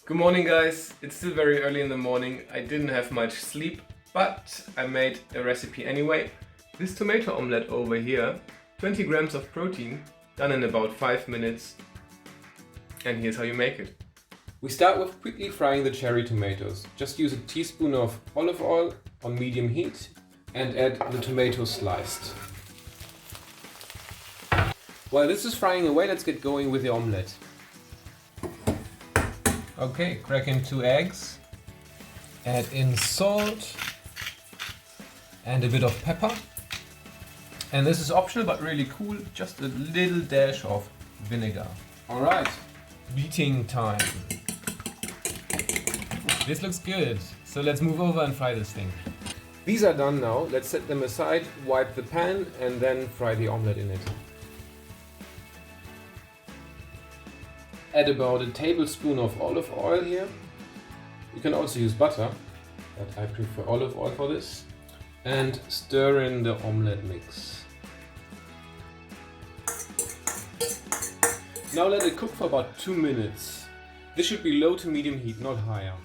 Good morning guys, it's still very early in the morning. I didn't have much sleep, but I made a recipe anyway. This tomato omelette over here, 20 grams of protein, done in about 5 minutes. And here's how you make it. We start with quickly frying the cherry tomatoes. Just use a teaspoon of olive oil on medium heat and add the tomatoes sliced. While this is frying away, let's get going with the omelette. Okay, crack in 2 eggs, add in salt and a bit of pepper. And this is optional but really cool, just a little dash of vinegar. Alright, beating time. This looks good, so let's move over and fry this thing. These are done now, let's set them aside, wipe the pan and then fry the omelette in it. Add about a tablespoon of olive oil here. You can also use butter, but I prefer olive oil for this. And stir in the omelette mix. Now let it cook for about 2 minutes. This should be low to medium heat, not higher.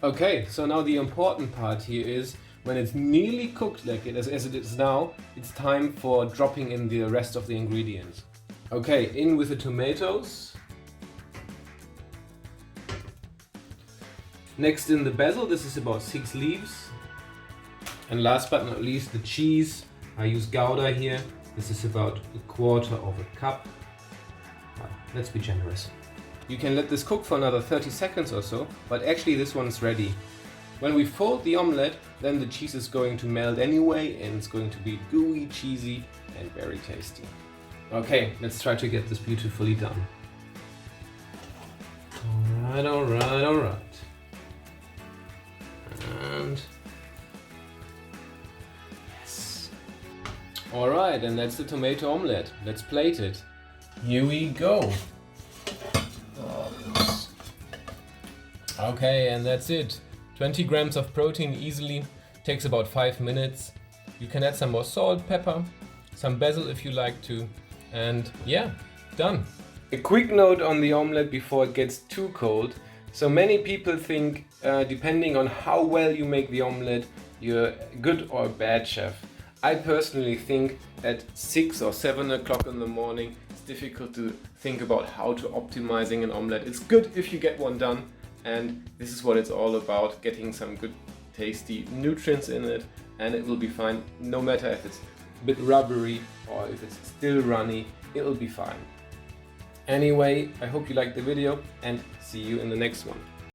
Okay, so now the important part here is when it's nearly cooked like it as it is now, it's time for dropping in the rest of the ingredients. Okay, in with the tomatoes. Next in the basil, this is about 6 leaves. And last but not least the cheese. I use Gouda here. This is about 1/4 of a cup. Well, let's be generous. You can let this cook for another 30 seconds or so, but actually this one's ready. When we fold the omelette, then the cheese is going to melt anyway and it's going to be gooey, cheesy and very tasty. Okay, let's try to get this beautifully done. Alright. And yes. Alright, and that's the tomato omelette. Let's plate it. Here we go. Okay, and that's it. 20 grams of protein easily. Takes about 5 minutes. You can add some more salt, pepper, some basil if you like to. And yeah, done. A quick note on the omelette before it gets too cold. So many people think, depending on how well you make the omelette, you're a good or a bad chef. I personally think at 6 or 7 o'clock in the morning, it's difficult to think about how to optimizing an omelette. It's good if you get one done, and this is what it's all about, getting some good tasty nutrients in it, and it will be fine, no matter if it's a bit rubbery or if it's still runny, it'll be fine. Anyway, I hope you liked the video and see you in the next one.